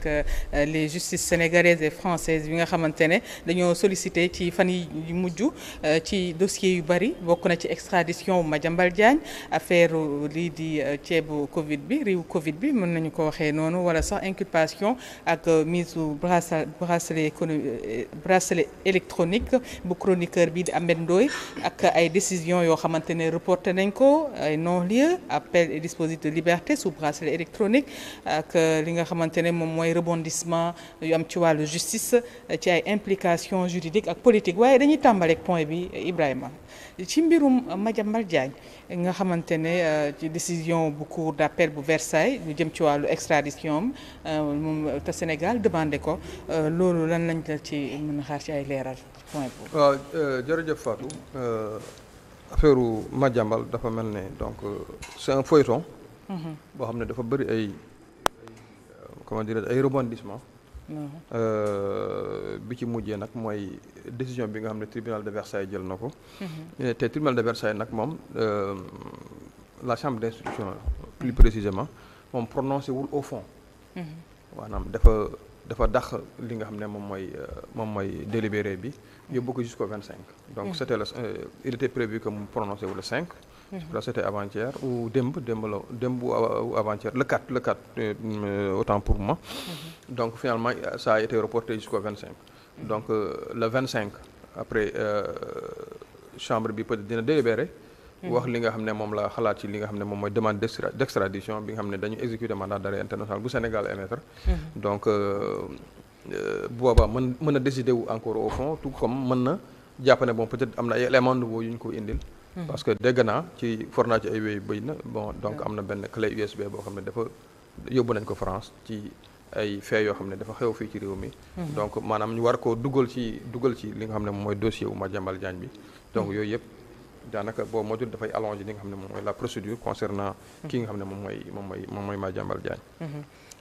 ak les justices sénégalaises et françaises yi nga xamante ne dañoo sollicité ci fan yi mujj ci dossier yu bari bokk na ci extradition Madiambal Diagne affaire lii di ceebu Covid bi riiw Covid bi mën nañu ko waxee noonu wala sax inculpation ak mise au bracelet électronique bu chroniqueur bi di Ahmed Ndoye ak ay décisions yoo xamante ne reporté nañ ko ay non-lieu appel et dispositif de liberté sous bracelet électronique ak li nga xamante ne moom mooy rebondissement yu am ci wàllu justice ci ay implications juridiques ak politique waaye dañuy tàmbaleeg point bi Ibrahima ci mbirum Madiambal Diagne nga xamante ne ci décision bu cour d'appel bu Versailles ñu jëm ci wàllu extradition am moom te Sénégal demandé ko loolu lan lañ la ci mën a xaar ci ay leeral point boobu. waaw jërëjëf Fatou affaire Madiambal dafa mel ne donc c'est un feuilleton. boo xam ne dafa bëri ay comment dire ay rebondissement. bi ci mujjee nag mooy décision bi nga xam ne tribunal de Versailles jël na ko. te tribunal de Versailles nag moom la chambre d'instruction plus précisément moom prononcé wul au fond. maanaam dafa dàq li nga xam ne moom mooy délibéré bi yóbbu ko jusqu'au 25. donc c'était il était prévu que mu prononcé wu le 5. là c'était avant-hier ou démb ou avant-hier le 4 autant pour moi. donc finalement ça a été reporté jusqu'au 25. donc le 25 après chambre bi peut-être dina délibéré. wax li nga xam ne moom la xalaat ci li nga xam ne moom mooy demande d'extradition bi nga xam ne dañu exécuter mandat d'arrêt international bu Sénégal émettre. donc boobaa mën a décider wu encore au fond tout comme mën na jàpp ne bon peut-être am na ay éléments nouveaux yu ñu ko indil. parce que dégg naa ci for naa ci ay wéy bëy na bon donc am na benn clé USB boo xam ne dafa yóbbu nañ ko France ci ay faits yoo xam ne dafa xew fii ci réew mi. donc maanaam ñu war koo dugal ci li nga xam ne moom mooy dossier wu Madiambal Diagne bi donc yooyu yëpp. daanaka boo motul dafay allonger li nga xam ne moom mooy la procédure concernant kii nga xam ne moom mooy Madiambal Diagne.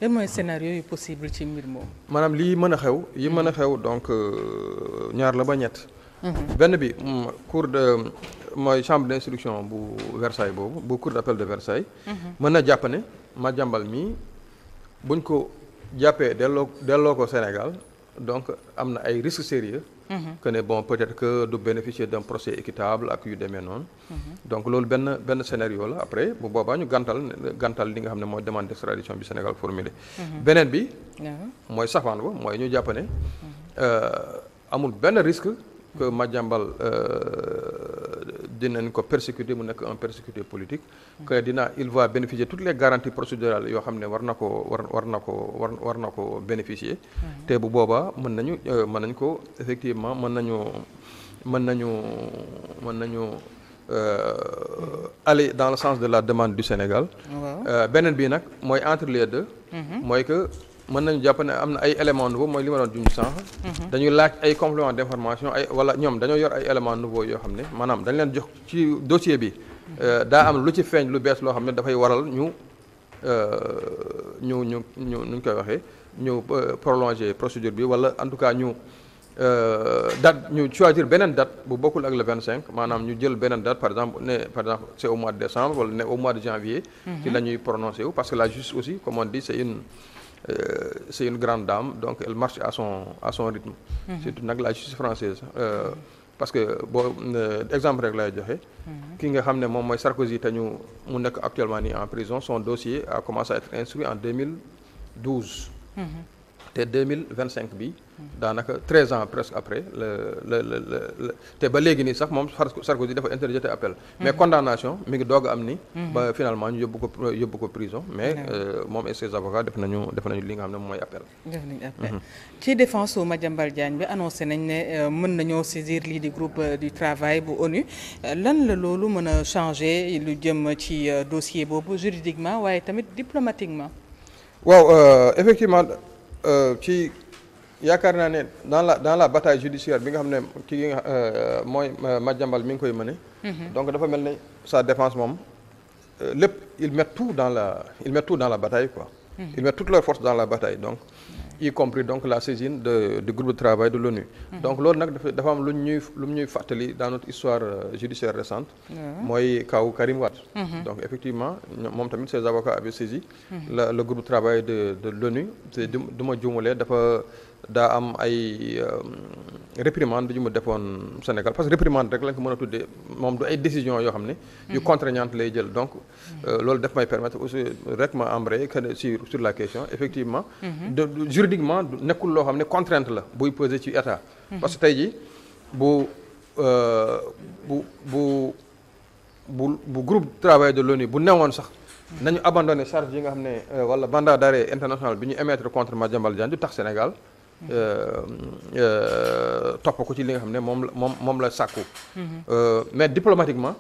lan mooy scénario yu possible ci mbir moom. maanaam lii mën a xew donc ñaar la ba ñett. benn bi mooy chambre d'instruction bu Versailles boobu bu cour d'appel de Versailles. mën na jàpp ne Madiambal mii buñ ko jàppee delloo ko Sénégal donc am na ay risques sérieux. que ne bon peut-être que du bénéficier d'un procès équitable ak yu demee noonu. donc loolu benn scénario la après bu boobaa ñu gàntal li nga xam ne mooy demande d'extradition bi Sénégal formulé. beneen bi. mooy safaan ba mooy ñu jàpp ne amul benn risque que Madiambal dinañ ko persécuter mu nekk un persécuté politique. que il va bénéficier toutes les garanties procédurales yoo xam ne war na ko bénéficier. te bu boobaa mën nañ ko effectivement mën nañu aller dans le sens de la demande du Sénégal. beneen bii nag mooy entre les deux. mooy que mën nañu jàpp ne am na ay éléments nouveaux mooy li ma doon junj sànq. dañuy laaj ay compléments d'information wala ñoom dañoo yor ay éléments nouveaux yoo xam ne maanaam dañ leen jox ci dossier bi daa am lu ci feeñ lu bees loo xam ne dafay waral ñu ñu koy waxee ñu prolonger procédure bi wala en tout cas ñu ñu choisir beneen date bu bokkul ak le 25 maanaam ñu jël beneen date par exemple c'est au mois de décembre wala ne au mois de janvier. ci la ñuy prononcer wu parce que la justice aussi comme on dit c'est une grande dame donc elle marche à son rythme. surtout nag la justice française parce que exemple rek lay joxe. ki nga xam ne moom mooy Sarkozy te mu nekk actuellement nii en prison son dossier a commencé à être instruit en 2012. te 2025 bi daanaka 13 ans presque après te ba léegi nii sax moom Sarkozy dafa interjeté appel. mais condamnation mi ngi doog a am ni. ba finalement ñu yóbbu ko prison. mais moom et ses avocats def nañu li nga xam ne moom mooy appel. def nañu appel ci défense su Madiambal Diagne bi annoncé nañ ne mën nañoo saisir lii di groupe du travail bu ONU lan la loolu mën a changer lu jëm ci dossier boobu juridiquement waaye tamit diplomatiquement. waaw effectivement. ci yaakaar naa ne dans la bataille judiciaire bi nga xam ne kii nga mooy Madiambal mi ngi koy mëne. donc dafa mel ne sa défense moom lépp ils mettent tout dans la bataille quoi. Ils mettent toutes leurs forces dans la bataille donc y compris donc la saisine du groupe de travail de l'ONU. Donc loolu nag dafa am lu ñuy fàttali dans notre histoire judiciaire récente. mooy kaw Karim Wade. Donc effectivement moom tamit ses avocats avaient saisi le groupe de travail de l'ONU te du ma juumalee daa am ay réprimande yu mu defoon Sénégal parce que réprimande rek lañ ko mën a tuddee moom du ay décisions yoo xam ne yu contraignantes lay jël donc loolu daf may permettre aussi rek ma embrayer que sur la question effectivement juridiquement nekkul loo xam ne contrainte la buy peser ci état parce que tey ji bu groupe de travail de l'ONU bu newoon sax nañu abandonné charge yi nga xam ne wala mandat d'arrêt international bi ñu émettre contre Madiambal Diagne du tax Sénégal topp ko ci li nga xam ne moom la sàkku mais diplomatiquement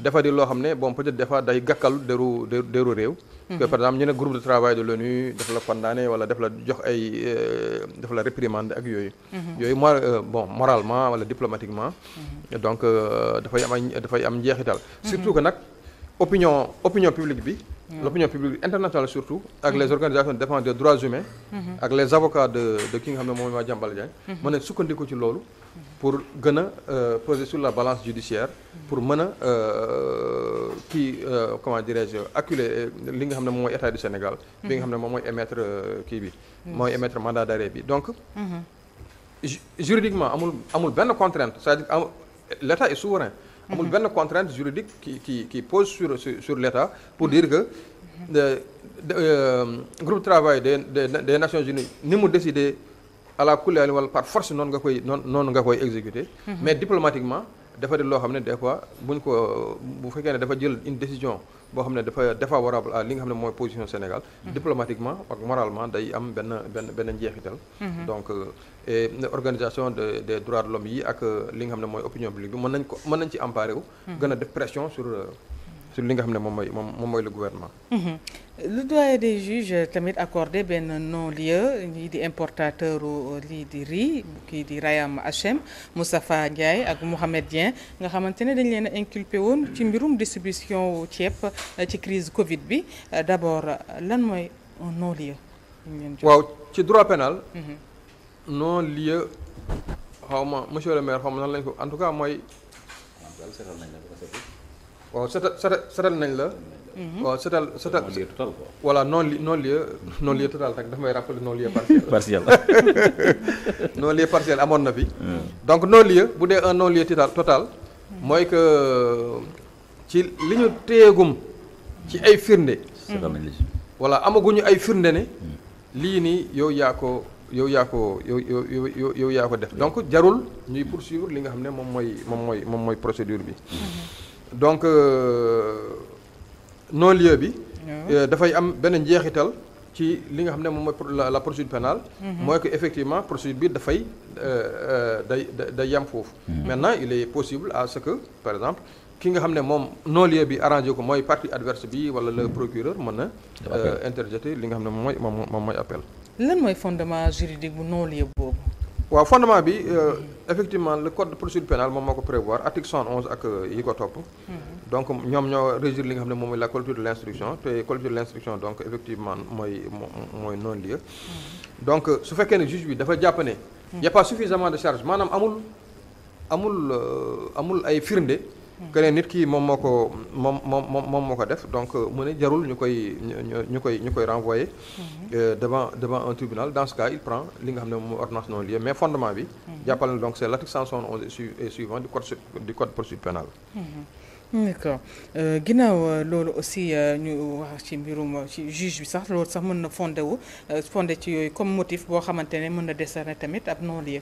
dafa di loo xam ne bon peut-être des fois day gàkkal deru réew que par exemple ñu ne groupe de travail de l'ONU daf la condamné wala daf la jox daf la réprimande ak yooyu bon moralement wala diplomatiquement donc dafay am njeexital surtout que nag opinion publique bi l'opinion publique internationale surtout ak les organisations de défense des droits humains ak les avocats de ki nga xam ne moom Madiambal Diagne mën a sukkandiku ci loolu pour gën a peser sur la balance judiciaire pour mën a comment dirais-je acculer li nga xam ne moom mooy état du Sénégal bi nga xam ne moom mooy émettre mooy émettre mandat d'arrêt bi donc juridiquement amul benn contrainte c'est-à-dire l'état est souverain amul benn contrainte juridique qui pose sur l'État pour dire que groupe de travail des Nations Unies ni mu décider à la couleur wala par force noonu nga koy exécuter mais diplomatiquement dafa di loo xam ne des fois bu fekkee ne dafa jël une décision boo xam ne dafa défavorable à li nga xam ne mooy position Sénégal diplomatiquement ak moralement day am benn njeexital donc et organisation des droits de l'homme yi ak li nga xam ne mooy opinion publique bi mën nañ ci emparer wu gën a def pression sur li nga xam ne moom mooy le gouvernement le doyen des juges tamit accordé benn non-lieu lii di importateur lii di riz kii di Rayam HM Moustapha Ndiaye ak Mohamed Dieng nga xamante ne dañ leen a inculpé woon ci mbirum distribution ceeb ci crise Covid bi d'abord lan mooy un non-lieu waaw ci droit pénal non-lieu xaw ma monsieur le maire xaw ma nan lañ ko en tout cas mooy waaw setal nañ la waaw setal voilà non-lieu total rek daf may rappeler non-lieu partiel non-lieu partiel amoon na fi donc non-lieu bu dee un non-lieu total mooy que ci li ñu téyegum ci ay firnde voilà amaguñu ay firnde ne lii nii yow yaa ko def donc jarul ñuy poursuivre li nga xam ne moom mooy procédure bi donc non-lieu bi dafay am benn njeexital ci li nga xam ne moom mooy la procédure pénale mooy que effectivement procédure bi dafay day yam foofu maintenant il est possible à ce que par exemple ki nga xam ne moom non-lieu bi arrangé ko mooy partie adverse bi wala le procureur mën na interjeter li nga xam ne moom mooy appel lan mooy fondement juridique bu non-lieu boobu waaw fondement bi effectivement le code de procédure pénale moom moo ko prévoir article 111 ak yi ko topp donc ñoom ñoo régir li nga xam ne moom mooy la culture de l'instruction te culture de l'instruction donc effectivement mooy non-lieu donc su fekkee ne juge bi dafa jàpp ne y a pas suffisamment de charge maanaam amul ay firnde que ne nit ki moom moo ko def donc mu ne jarul ñu koy renvoyer devant un tribunal dans ce cas il prend li nga xam ne moom ordonnance non lieu mais fondement bi jàppal na donc c'est l'article 171 et suivant du code procédure pénale d'accord ginnaaw loolu aussi ñu wax ci mbirum ci juge bi sax loolu sax mën na fondé ci yooyu comme motif boo xamante ne mën na décerner tamit ab non lieu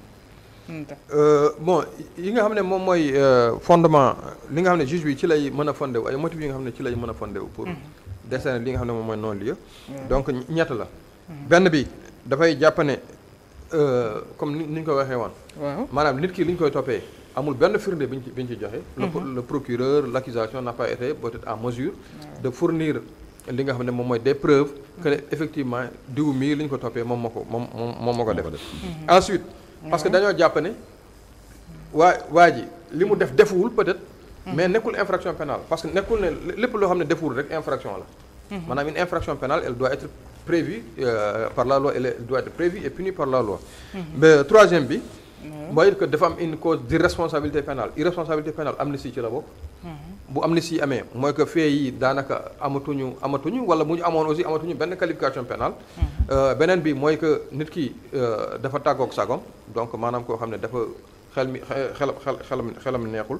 bon yi nga xam ne moom mooy fondement li nga xam ne juge bi ci lay mën a fondé wu ay motifs yi nga xam ne ci lay mën a fondé wu pour décerner li nga xam ne moom mooy non-lieu donc ñett la benn bi dafay jàpp ne comme ni ñu ko waxee woon maanaam nit ki li ñu koy toppee amul benn firnde bi ñu ci joxe le procureur l'accusation n'a pas été peut-être en mesure de fournir li nga xam ne moom mooy des preuves que effectivement diw mii li ñu ko toppee moom moo ko def ensuite parce que dañoo jàpp ne waa ji li mu defuwul peut-être mais nekkul infraction pénale parce que nekkul ne lépp loo xam ne defuwul rek infraction la maanaam une infraction pénale elle doit être prévue par la loi, elle doit être prévue et punie par la loi. Mais troisième bi mooy que dafa am une cause d'irresponsabilité pénale. Irresponsabilité pénale amnistie ci la bokk. Bu amnistie amee mooy que fee yi daanaka amatuñu wala bu ñu amoon aussi amatuñu benn qualification pénale. Beneen bi mooy que nit ki dafa tàggoog sagom donc maanaam koo xam ne dafa xelam neexul.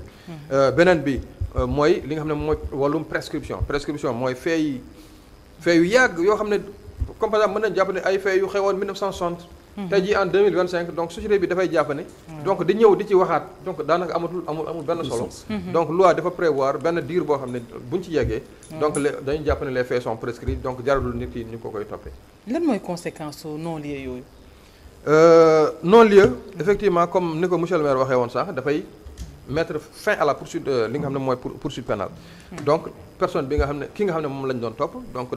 Beneen bi mooy li nga xam ne mooy wàllum prescription mooy fee yu yàgg yoo xam ne comme par exemple mën nañu jàpp ne ay fee yu xewoon 1960. tey jii en 2025 donc société bi dafay jàpp ne. donc di ñëw di ci waxaat donc daanaka amul benn solo. donc loi dafa prévoir benn diir boo xam ne buñ ci yeggee. donc dañuy jàpp ne les faits sont prescrits donc jarul nit ki ñu ko koy toppee. lan mooy conséquence su non-lieu yooyu. Non-lieu effectivement comme ni ko monsieur le maire waxee woon sax dafay mettre fin à la poursuite li nga xam ne mooy poursuite pénale. donc personne bi nga xam ne ki nga xam ne moom lañ doon topp donc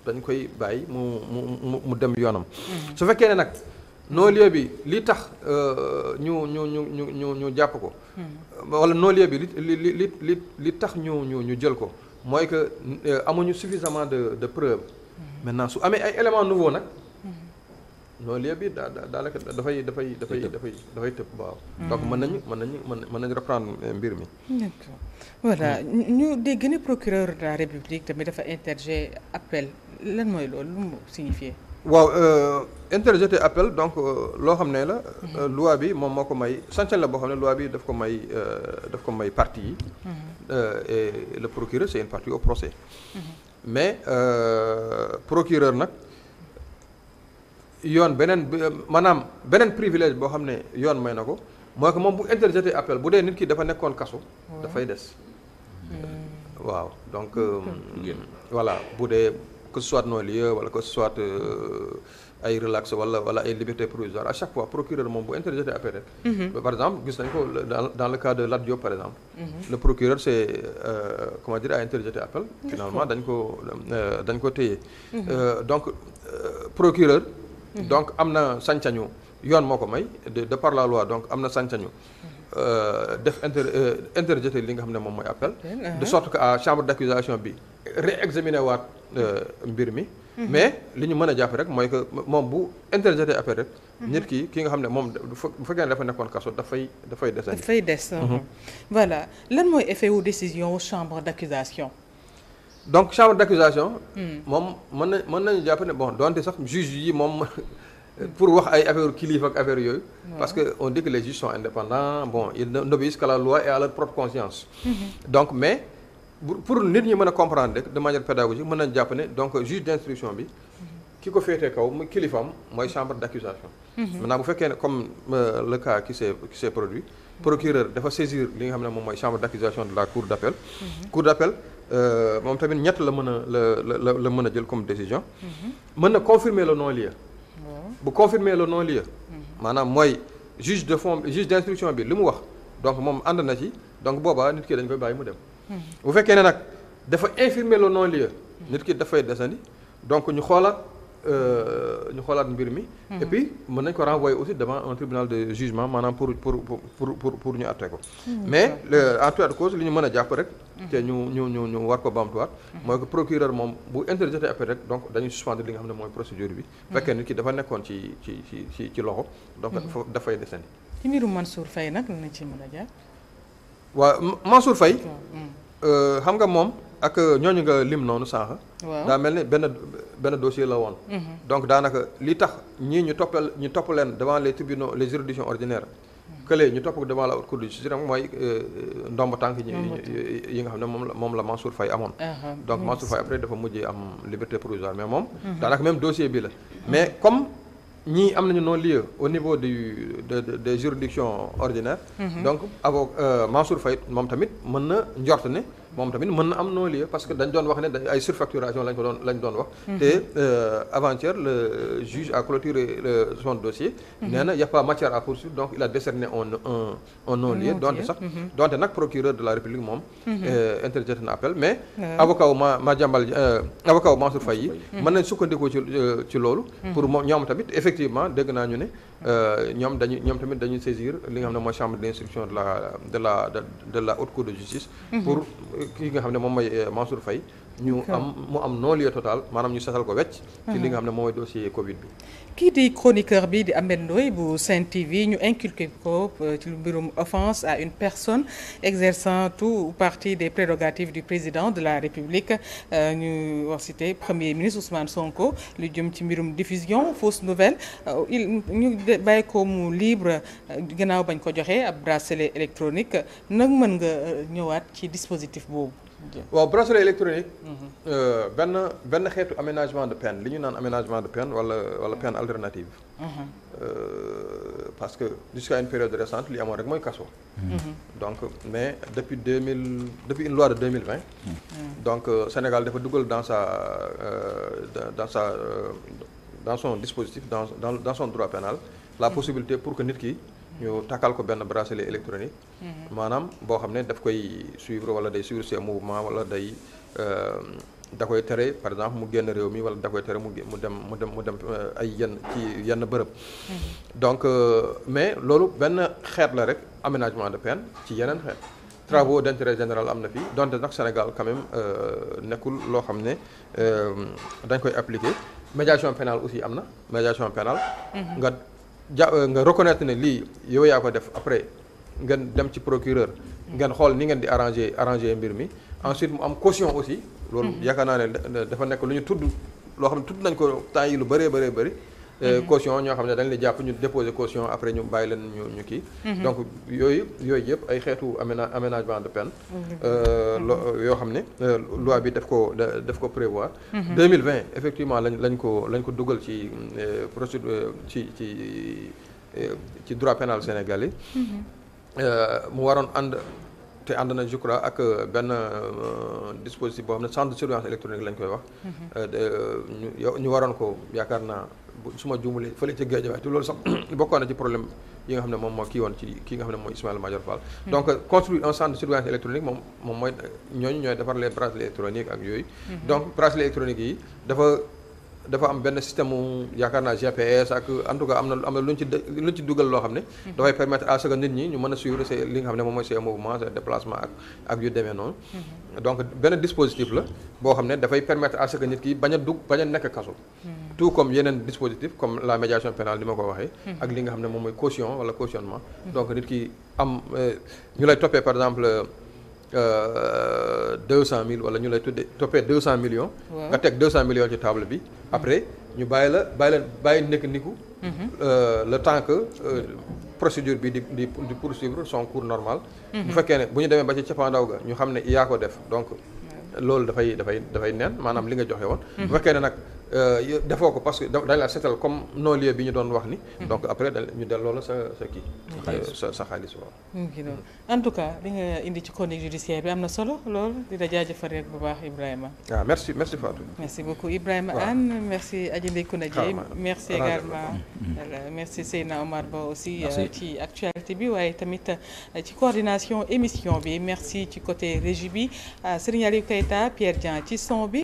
dañu koy bàyyi mu dem yoonam. su fekkee ne nag non-lieu bi li tax ñu jàpp ko. wala non-lieu bi li tax ñu jël ko mooy que amuñu suffisamment de preuve. maintenant su amee ay éléments nouveaux nag. non-lieu bi daanaka dafay tëb waaw. donc mën nañu reprendre mbir mi. d'accord voilà ñu dégg ne procureur de la République tamit dafa interjeter appel lan mooy loolu lu mu signifier. waaw interjeter appel donc loo xam ne la. loi bi moom moo ko may sañ-sañ la boo xam ne loi bi daf ko may partie yi. et le procureur c'est une partie au procès. mais procureur nag. yoon beneen privilège boo xam ne yoon may na ko mooy que moom bu interjeter appel bu dee nit ki dafa nekkoon kaso dafay des waaw donc voilà bu dee que ce soit non-lieu wala que ce soit ay relax wala ay liberté provisoire à chaque fois procureur moom bu interjeter appel rek par exemple gis nañ ko dans le cas de Lat Diop par exemple le procureur c'est a interjeté appel finalement dañ ko téye donc procureur donc am na sañ-sañu yoon moo ko may de par la loi donc am na sañ-sañu def interjeter li nga xam ne moom mooy appel de sorte que à chambre d'accusation bi réexaminer waat mbir mi mais li ñu mën a jàpp rek mooy que moom bu interjeter appel rek nit ki nga xam ne moom bu fekkee ne dafa nekkoon kaso dafay des voilà lan mooy effet wu décision chambre d'accusation. donc chambre d'accusation moom mën nañu jàpp ne bon donte sax juge yi moom pour wax ay affaire kilifa ak affaire yooyu parce que on dit que les juges sont indépendants bon ils n'obéissent qu'à la loi et à leur propre conscience donc mais pour nit ñi mën a comprendre rek de manière pédagogique mën nañu jàpp ne donc juge d'instruction bi ki ko féetee kaw mu kilifaam mooy chambre d'accusation maintenant bu fekkee ne comme le cas qui s'est produit procureur dafa saisir li nga xam ne moom mooy chambre d'accusation de la cour d'appel cour d'appel moom tamit ñett la mën a jël comme décision mën na confirmer le non-lieu bu confirmer le non-lieu maanaam mooy juge d'instruction bi li mu wax donc moom ànd na ci donc boobaa nit ki dañ koy bàyyi mu dem bu fekkee ne nag dafa infirmer le non-lieu nit ki dafay desandi donc ñu xoolaat mbir mi et puis mën nañ ko renvoyer aussi devant un tribunal de jugement maanaam pour ñu àtte ko mais en tout cas de cause li ñu mën a jàpp rek te ñu war ko bamtuwaat mooy que procureur moom bu interjeté appel rek donc dañuy suspendre li nga xam ne mooy procédure bi fekkee nit ki dafa nekkoon ci loxo donc dafay desandi ci mbirum Mansour Faye nag lañ ci mën a jaar waaw Mansour Faye xam nga moom ak ñooñu nga lim noonu sànq daa mel ni benn dossier la woon donc daanaka li tax ñii ñu topp leen devant les tribunaux les juridictions ordinaires kële ñu topp ko devant la haute cour de justice rek mooy ndomba tànk yi nga xam ne moom la Mansour Faye amoon donc Mansour Faye après dafa mujjee am liberté provisoire mais moom daanaka même dossier bi la mais comme ñii am nañu non-lieu au niveau des juridictions ordinaires donc Mansour Faye moom tamit mën na njort ne moom tamit mën na am non-lieu parce que dañ doon wax ne ay surfacturation lañ doon wax te avant-hier le juge a clôturé son dossier nee na y a pas matière à poursuivre donc il a décerné un non-lieu donte nag procureur de la République moom interjeté na appel mais avocat wu Mansour Faye yi mën nañ sukkandikoo ci loolu pour moom ñoom tamit effectivement dégg naa ñu ne ñoom tamit dañuy saisir li nga xam ne mooy chambre d'instruction de la haute cour de justice pour ki nga xam ne moom mooy Mansour Faye ñu mu am non-lieu total maanaam ñu setal ko wecc ci li nga xam ne mooy dossier Covid bi. kii di chroniqueur bi di Ahmed Ndoye bu Sen TV ñu inculqué ko ci mbirum offense à une personne exerçant tout ou partie des prérogatives du président de la République ñu wax cité premier ministre Ousmane Sonko lu jëm ci mbirum diffusion fausse nouvelle ñu bàyyi ko mu libre gannaaw bañ ko joxe ab bracelet électronique nag mën nga ñëwaat ci dispositif boobu. waaw bracelet électronique benn xeetu aménagement de peine li ñu naan aménagement de peine wala peine alternative parce que jusqu'à une période récente li amoon rek mooy kaso donc mais depuis une loi de 2020 donc Sénégal dafa dugal dans son dispositif dans son droit pénal la possibilité pour que nit ki ñu takkal ko benn bracelet électronique maanaam boo xam ne daf koy suivre wala day suivre ses mouvements wala day da koy tere par exemple mu génn réew mi wala da koy tere mu dem ay yenn bërëb donc mais loolu benn xeet la rek aménagement de peine ci yeneen xeet travaux d'intérêt général am na fii donte nag Sénégal quand même nekkul loo xam ne dañ koy appliquer médiation pénale aussi am na médiation pénale nga reconnaître ne lii yow yaa ko def après ngeen dem ci procureur ngeen xool ni ngeen di arranger mbir mi ensuite mu am caution aussi loolu yaakaar naa ne dafa nekk lu ñu tudd loo xam ne tudd nañ ko temps yi lu bëree bëri caution ñoo xam ne dañ la jàpp ñu déposer caution après ñu bàyyi leen ñu kii donc yooyu yëpp ay xeetu aménagement de peine yoo xam ne loi bi daf ko prévoir 2020 effectivement lañ ko dugal ci procédure ci droit pénal sénégalais mu waroon ànd na je crois ak benn dispositif boo xam ne centre de surveillance électronique lañ koy wax ñu waroon ko yaakaar naa su ma juumalee fële ca Guédiawaye te loolu sax bokkoon na ci problème yi nga xam ne moom moo kii woon ci kii nga xam ne mooy Ismaïla Madior Fall donc construire un centre de surveillance électronique moom mooy ñooy defar les bracelets électroniques ak yooyu donc bracelets électroniques yi dafa am benn système mu yaakaar naa GPS ak en tout cas am na lu ñu ci dugal loo xam ne dafay permettre à ce que nit ñi ñu mën a suivre li nga xam ne moom mooy ses mouvements ses déplacements ak yu demee noonu donc benn dispositif la boo xam ne dafay permettre à ce que nit ki bañ a nekk kaso tout comme yeneen dispositif comme la médiation pénale ni ma ko waxee ak li nga xam ne moom mooy caution wala cautionnement donc nit ki am ñu lay toppee par exemple 200 000 wala ñu lay toppee 200 millions. nga teg 200 millions ci table bi. après ñu bàyyi nekk niku. le temps que procédure bi di poursuivre son cours normal. bu fekkee ne bu ñu demee ba ci cappaandaw ga ñu xam ne yaa ko def donc loolu dafay neen maanaam li nga joxe woon. bu fekkee ne nag defoo ko parce que dañ la seetal comme non-lieu bi ñu doon wax ni. donc après ñu delloo la sa kii. sa xaalis waaw. en tout cas li nga indi ci chronique judiciaire bi am na solo lool di la jaajëfal rek bu baax Ibrahima. waaw merci Fatou. merci beaucoup Ibrahima Anne merci Adji Ndeye Kouna Dieye merci également merci Seyna Omar Ba aussi ci actualité bi waaye tamit ci coordination émission bi merci ci côté régie bi Serigne Aliou Keita Pierre Dieng ci son bi.